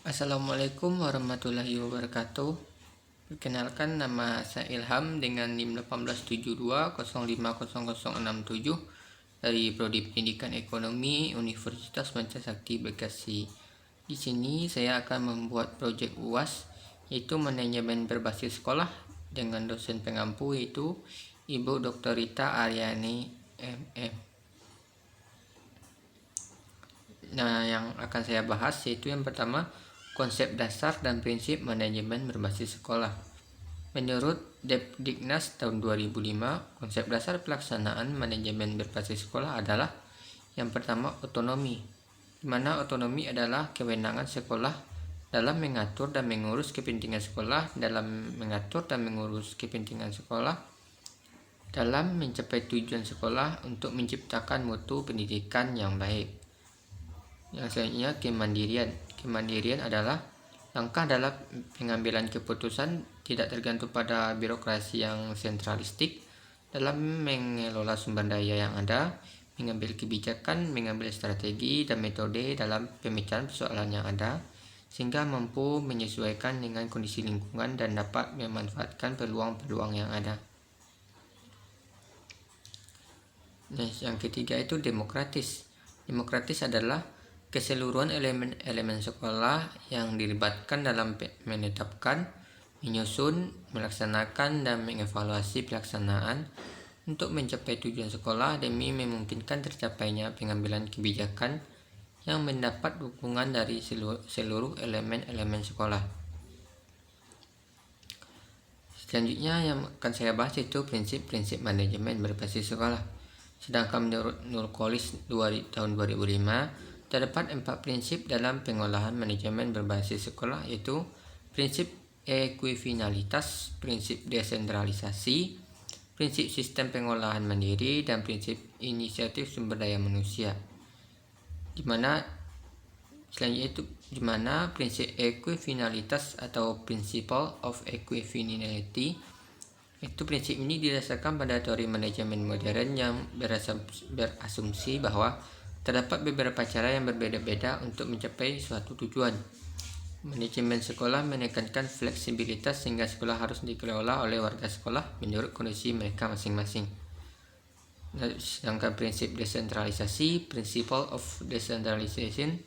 Assalamualaikum warahmatullahi wabarakatuh. Perkenalkan, nama saya Ilham dengan NIM 1872050067 dari Prodi Pendidikan Ekonomi Universitas Pancasakti Bekasi. Di sini saya akan membuat proyek UAS yaitu manajemen berbasis sekolah dengan dosen pengampu yaitu Ibu Dr. Rita Aryani MM. Nah, yang akan saya bahas yaitu yang pertama, konsep dasar dan prinsip manajemen berbasis sekolah. Menurut Depdiknas tahun 2005, konsep dasar pelaksanaan manajemen berbasis sekolah adalah yang pertama, otonomi, di mana otonomi adalah kewenangan sekolah dalam mengatur dan mengurus kepentingan sekolah, dalam mencapai tujuan sekolah untuk menciptakan mutu pendidikan yang baik. Yang selanjutnya, kemandirian. Kemandirian adalah langkah dalam pengambilan keputusan tidak tergantung pada birokrasi yang sentralistik dalam mengelola sumber daya yang ada, mengambil kebijakan, mengambil strategi dan metode dalam pemecahan persoalan yang ada, sehingga mampu menyesuaikan dengan kondisi lingkungan dan dapat memanfaatkan peluang-peluang yang ada. Nah, yang ketiga itu demokratis. Demokratis adalah keseluruhan elemen-elemen sekolah yang dilibatkan dalam menetapkan, menyusun, melaksanakan, dan mengevaluasi pelaksanaan untuk mencapai tujuan sekolah demi memungkinkan tercapainya pengambilan kebijakan yang mendapat dukungan dari seluruh elemen-elemen sekolah. Selanjutnya yang akan saya bahas itu prinsip-prinsip manajemen berbasis sekolah. Sedangkan menurut Nurkolis tahun 2005, terdapat 4 prinsip dalam pengolahan manajemen berbasis sekolah, yaitu prinsip ekuifinalitas, prinsip desentralisasi, prinsip sistem pengolahan mandiri, dan prinsip inisiatif sumber daya manusia. Di mana prinsip ekuifinalitas atau principle of equifinality itu prinsip ini didasarkan pada teori manajemen modern yang berasumsi bahwa terdapat beberapa cara yang berbeda-beda untuk mencapai suatu tujuan. Manajemen sekolah menekankan fleksibilitas sehingga sekolah harus dikelola oleh warga sekolah menurut kondisi mereka masing-masing. Sedangkan prinsip desentralisasi, principle of decentralization,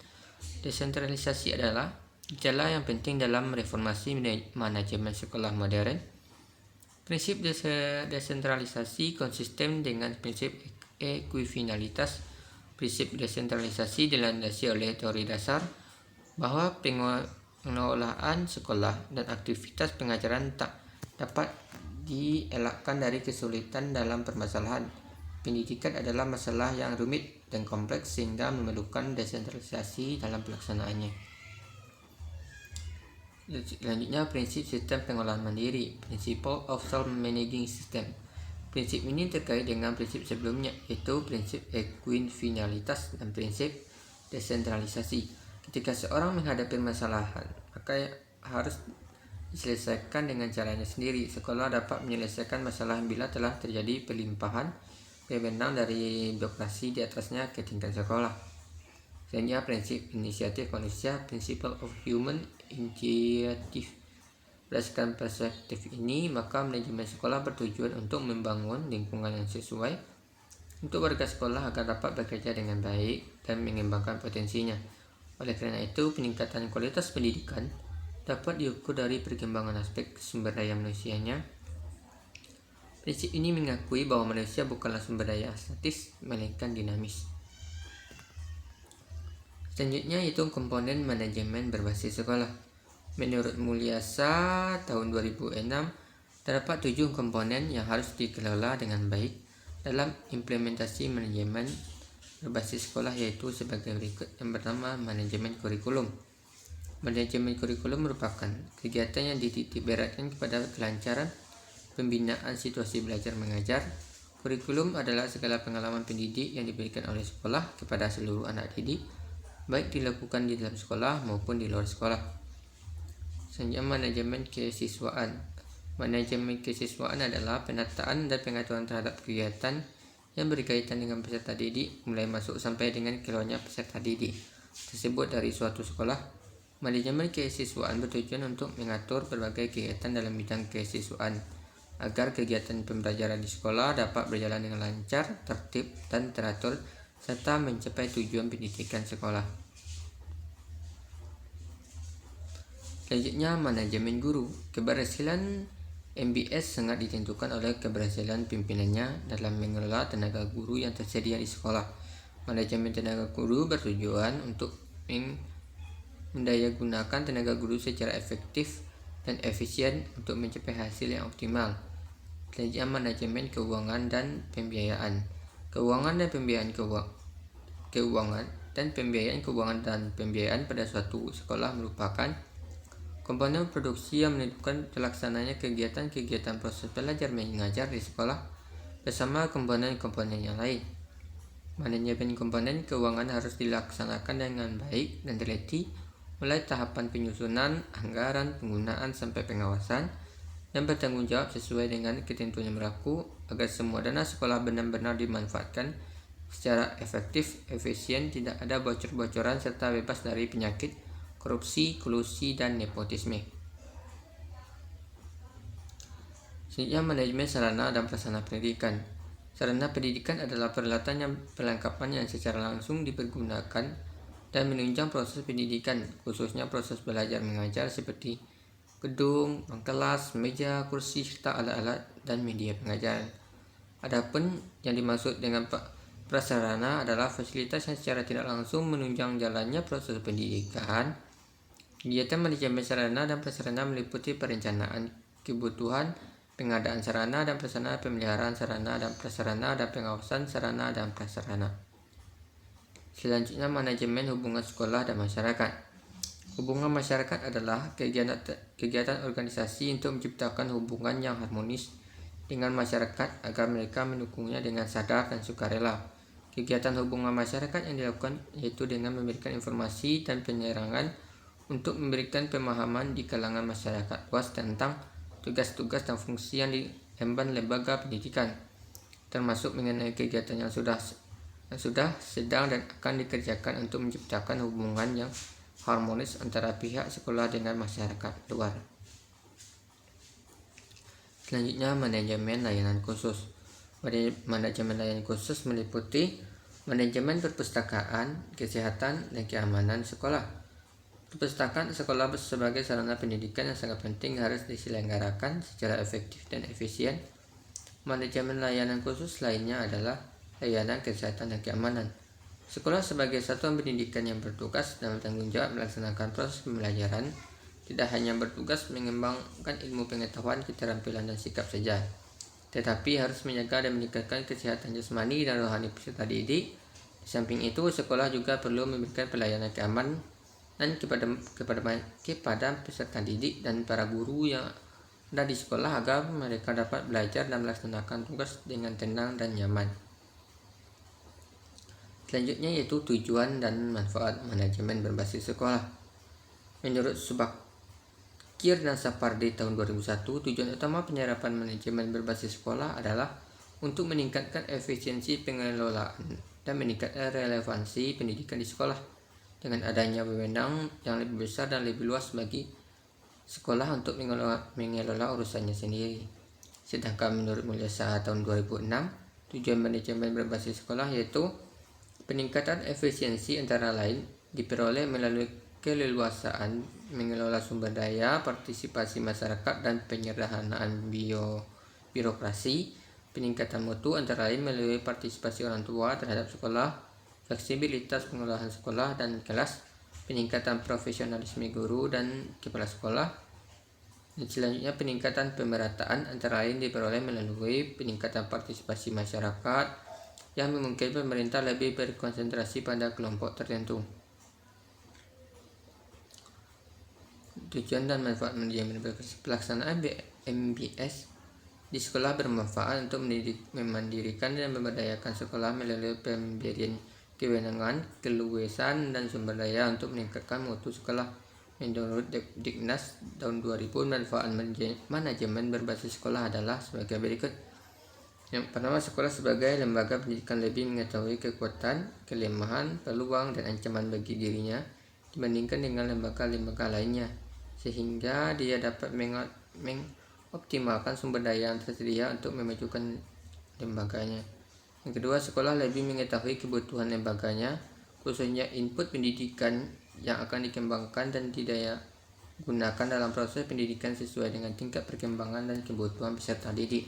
desentralisasi adalah gejala yang penting dalam reformasi manajemen sekolah modern. Prinsip desentralisasi konsisten dengan prinsip ekuifinalitas. Prinsip desentralisasi dilandasi oleh teori dasar bahwa pengelolaan sekolah dan aktivitas pengajaran tak dapat dielakkan dari kesulitan dalam permasalahan. Pendidikan adalah masalah yang rumit dan kompleks sehingga memerlukan desentralisasi dalam pelaksanaannya. Selanjutnya, prinsip sistem pengolahan mandiri, principle of self-managing system. Prinsip ini terkait dengan prinsip sebelumnya, yaitu prinsip ekuifinalitas dan prinsip desentralisasi. Ketika seorang menghadapi permasalahan, maka harus diselesaikan dengan caranya sendiri. Sekolah dapat menyelesaikan masalah bila telah terjadi pelimpahan wewenang dari birokrasi di atasnya ke tingkat sekolah. Selanjutnya, prinsip inisiatif manusia, principle of human initiative. Berdasarkan perspektif ini, maka manajemen sekolah bertujuan untuk membangun lingkungan yang sesuai untuk warga sekolah agar dapat bekerja dengan baik dan mengembangkan potensinya. Oleh karena itu, peningkatan kualitas pendidikan dapat diukur dari perkembangan aspek sumber daya manusianya. Prinsip ini mengakui bahwa manusia bukanlah sumber daya statis, melainkan dinamis. Selanjutnya itu komponen manajemen berbasis sekolah. Menurut Mulyasa tahun 2006, terdapat 7 komponen yang harus dikelola dengan baik dalam implementasi manajemen berbasis sekolah, yaitu sebagai berikut. Yang pertama, manajemen kurikulum. Manajemen kurikulum merupakan kegiatan yang dititik beratkan kepada kelancaran pembinaan situasi belajar mengajar. Kurikulum adalah segala pengalaman pendidik yang diberikan oleh sekolah kepada seluruh anak didik, baik dilakukan di dalam sekolah maupun di luar sekolah. Selanjutnya, manajemen kesiswaan. Manajemen kesiswaan adalah penataan dan pengaturan terhadap kegiatan yang berkaitan dengan peserta didik mulai masuk sampai dengan keluarnya peserta didik tersebut dari suatu sekolah. Manajemen kehasiswaan bertujuan untuk mengatur berbagai kegiatan dalam bidang kehasiswaan agar kegiatan pembelajaran di sekolah dapat berjalan dengan lancar, tertib, dan teratur serta mencapai tujuan pendidikan sekolah. Selanjutnya, manajemen guru. Keberhasilan MBS sangat ditentukan oleh keberhasilan pimpinannya dalam mengelola tenaga guru yang tersedia di sekolah. Manajemen tenaga guru bertujuan untuk mendayagunakan tenaga guru secara efektif dan efisien untuk mencapai hasil yang optimal. Selanjutnya, manajemen keuangan dan pembiayaan. Keuangan dan pembiayaan pada suatu sekolah merupakan komponen produksi yang menentukan terlaksananya kegiatan-kegiatan proses belajar mengajar di sekolah bersama komponen-komponen yang lain. Manajemen komponen keuangan harus dilaksanakan dengan baik dan teliti, mulai tahapan penyusunan, anggaran, penggunaan, sampai pengawasan, dan bertanggung jawab sesuai dengan ketentuan yang berlaku agar semua dana sekolah benar-benar dimanfaatkan secara efektif, efisien, tidak ada bocor-bocoran, serta bebas dari penyakit, korupsi, kolusi, dan nepotisme. Selanjutnya, manajemen sarana dan prasarana pendidikan. Sarana pendidikan adalah perlengkapan yang secara langsung dipergunakan dan menunjang proses pendidikan, khususnya proses belajar mengajar seperti gedung, ruang kelas, meja, kursi, serta alat-alat dan media pengajaran. Adapun yang dimaksud dengan prasarana adalah fasilitas yang secara tidak langsung menunjang jalannya proses pendidikan. Kegiatan manajemen sarana dan prasarana meliputi perencanaan kebutuhan, pengadaan sarana dan prasarana, pemeliharaan sarana dan prasarana, dan pengawasan sarana dan prasarana. Selanjutnya, manajemen hubungan sekolah dan masyarakat. Hubungan masyarakat adalah kegiatan organisasi untuk menciptakan hubungan yang harmonis dengan masyarakat agar mereka mendukungnya dengan sadar dan sukarela. Kegiatan hubungan masyarakat yang dilakukan yaitu dengan memberikan informasi dan penerangan untuk memberikan pemahaman di kalangan masyarakat luas tentang tugas-tugas dan fungsi yang diemban lembaga pendidikan, termasuk mengenai kegiatan yang sudah, sedang, dan akan dikerjakan untuk menciptakan hubungan yang harmonis antara pihak sekolah dengan masyarakat luar. Selanjutnya, manajemen layanan khusus. Manajemen layanan khusus meliputi manajemen perpustakaan, kesehatan, dan keamanan sekolah. Perpustakaan sekolah sebagai sarana pendidikan yang sangat penting harus diselenggarakan secara efektif dan efisien. Manajemen layanan khusus lainnya adalah layanan kesehatan dan keamanan. Sekolah sebagai satuan pendidikan yang bertugas dan bertanggung jawab melaksanakan proses pembelajaran tidak hanya bertugas mengembangkan ilmu pengetahuan, keterampilan, dan sikap saja, tetapi harus menjaga dan meningkatkan kesehatan jasmani dan rohani peserta didik. Di samping itu, sekolah juga perlu memberikan pelayanan keamanan kepada peserta didik dan para guru yang ada di sekolah agar mereka dapat belajar dan melaksanakan tugas dengan tenang dan nyaman. Selanjutnya yaitu tujuan dan manfaat manajemen berbasis sekolah. Menurut Subakir dan Sapardi tahun 2001, tujuan utama penyerapan manajemen berbasis sekolah adalah untuk meningkatkan efisiensi pengelolaan dan meningkatkan relevansi pendidikan di sekolah dengan adanya wewenang yang lebih besar dan lebih luas bagi sekolah untuk mengelola urusannya sendiri. Sedangkan menurut Mulyasa tahun 2006, tujuan manajemen berbasis sekolah yaitu peningkatan efisiensi antara lain diperoleh melalui keleluasaan mengelola sumber daya, partisipasi masyarakat, dan penyederhanaan birokrasi, peningkatan mutu antara lain melalui partisipasi orang tua terhadap sekolah, fleksibilitas pengelolaan sekolah dan kelas, peningkatan profesionalisme guru dan kepala sekolah, dan selanjutnya peningkatan pemerataan antara lain diperoleh melalui peningkatan partisipasi masyarakat yang memungkinkan pemerintah lebih berkonsentrasi pada kelompok tertentu. Tujuan dan manfaat manajemen pelaksanaan MBS di sekolah bermanfaat untuk memandirikan dan memberdayakan sekolah melalui pemberian kewenangan, keluasan, dan sumber daya untuk meningkatkan mutu sekolah. Menurut Diknas tahun 2000, manfaat manajemen berbasis sekolah adalah sebagai berikut. Yang pertama, sekolah sebagai lembaga pendidikan lebih mengetahui kekuatan, kelemahan, peluang, dan ancaman bagi dirinya. dibandingkan dengan lembaga-lembaga lainnya, sehingga dia dapat mengoptimalkan sumber daya yang tersedia untuk memajukan lembaganya. Yang kedua, sekolah lebih mengetahui kebutuhan lembaganya, khususnya input pendidikan yang akan dikembangkan dan didaya gunakan dalam proses pendidikan sesuai dengan tingkat perkembangan dan kebutuhan peserta didik.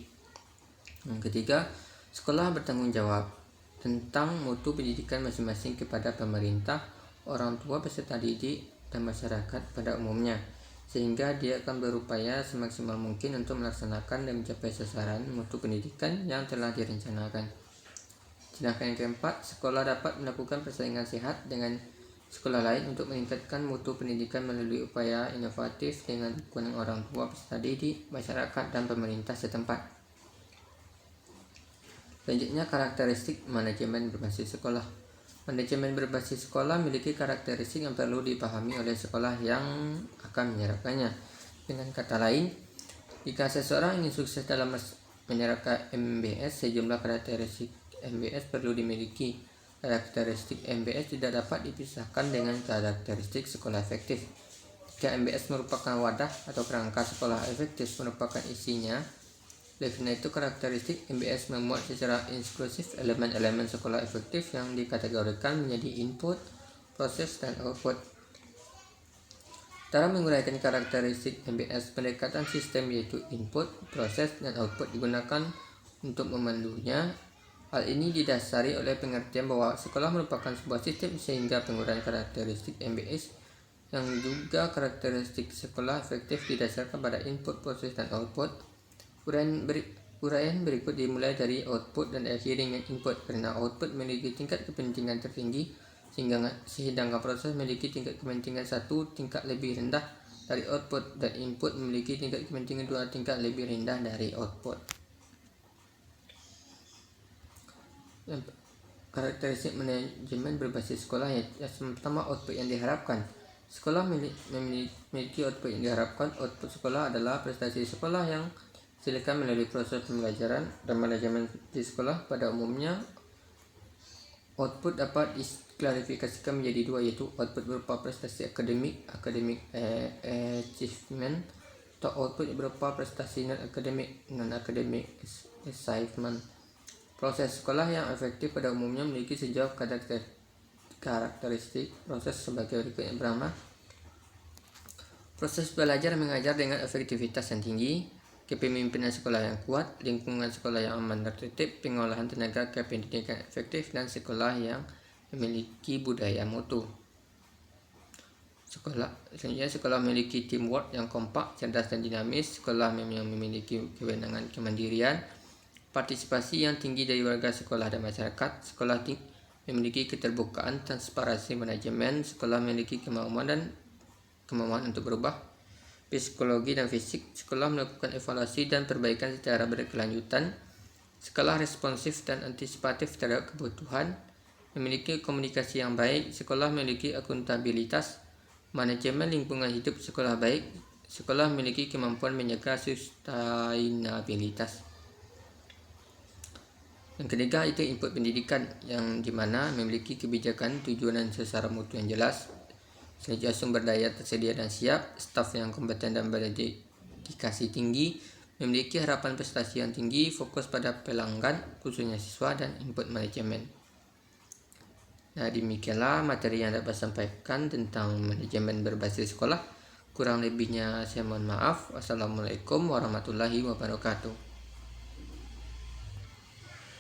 Yang ketiga, sekolah bertanggung jawab tentang mutu pendidikan masing-masing kepada pemerintah, orang tua, peserta didik, dan masyarakat pada umumnya, sehingga dia akan berupaya semaksimal mungkin untuk melaksanakan dan mencapai sasaran mutu pendidikan yang telah direncanakan. Sedangkan yang keempat, sekolah dapat melakukan persaingan sehat dengan sekolah lain untuk meningkatkan mutu pendidikan melalui upaya inovatif dengan dukungan orang tua, peserta didik, masyarakat, dan pemerintah setempat. Selanjutnya, karakteristik manajemen berbasis sekolah. Manajemen berbasis sekolah memiliki karakteristik yang perlu dipahami oleh sekolah yang akan menyerapkannya. Dengan kata lain, jika seseorang ingin sukses dalam menerapkan MBS, sejumlah karakteristik MBS perlu dimiliki. Karakteristik MBS tidak dapat dipisahkan dengan karakteristik sekolah efektif. Jika MBS merupakan wadah atau kerangka sekolah efektif merupakan isinya, oleh karena itu karakteristik MBS memuat secara inklusif elemen-elemen sekolah efektif yang dikategorikan menjadi input, proses, dan output. Cara menguraikan karakteristik MBS, pendekatan sistem yaitu input, proses, dan output digunakan untuk memandunya. Hal ini didasari oleh pengertian bahwa sekolah merupakan sebuah sistem, sehingga penguraian karakteristik MBS yang juga karakteristik sekolah efektif didasarkan pada input, proses, dan output. Uraian berikut dimulai dari output dan diakhiri dengan input, karena output memiliki tingkat kepentingan tertinggi, sedangkan proses memiliki tingkat kepentingan 1 tingkat lebih rendah dari output, dan input memiliki tingkat kepentingan 2 tingkat lebih rendah dari output. Karakteristik manajemen berbasis sekolah yang pertama, output yang diharapkan. Sekolah memiliki output yang diharapkan. Output sekolah adalah prestasi sekolah yang dihasilkan melalui proses pembelajaran dan manajemen di sekolah. Pada umumnya, output dapat diklasifikasikan menjadi dua, yaitu output berupa prestasi academic achievement, atau output berupa prestasi non-academic achievement. Proses sekolah yang efektif pada umumnya memiliki sejauh karakteristik proses sebagai berikut. Yang pertama, proses belajar mengajar dengan efektivitas yang tinggi, kepemimpinan sekolah yang kuat, lingkungan sekolah yang aman dan tertib, pengolahan tenaga kependidikan efektif, dan sekolah yang memiliki budaya mutu. Selanjutnya, sekolah memiliki teamwork yang kompak, cerdas, dan dinamis. Sekolah yang memiliki kewenangan kemandirian, partisipasi yang tinggi dari warga sekolah dan masyarakat. Sekolah memiliki keterbukaan, transparansi manajemen. Sekolah memiliki kemauan untuk berubah. Psikologi dan fisik. Sekolah melakukan evaluasi dan perbaikan secara berkelanjutan. Sekolah responsif dan antisipatif terhadap kebutuhan. Memiliki komunikasi yang baik. Sekolah memiliki akuntabilitas. Manajemen lingkungan hidup sekolah baik. Sekolah memiliki kemampuan menjaga sustainabilitas. Yang ketiga, itu input pendidikan, yang dimana memiliki kebijakan, tujuan, dan sasaran mutu yang jelas. Selanjutnya, sumber daya tersedia dan siap, staf yang kompeten dan berdedikasi tinggi, memiliki harapan prestasi yang tinggi, fokus pada pelanggan, khususnya siswa, dan input manajemen. Nah, demikianlah materi yang dapat sampaikan tentang manajemen berbasis sekolah. Kurang lebihnya saya mohon maaf. Wassalamualaikum warahmatullahi wabarakatuh.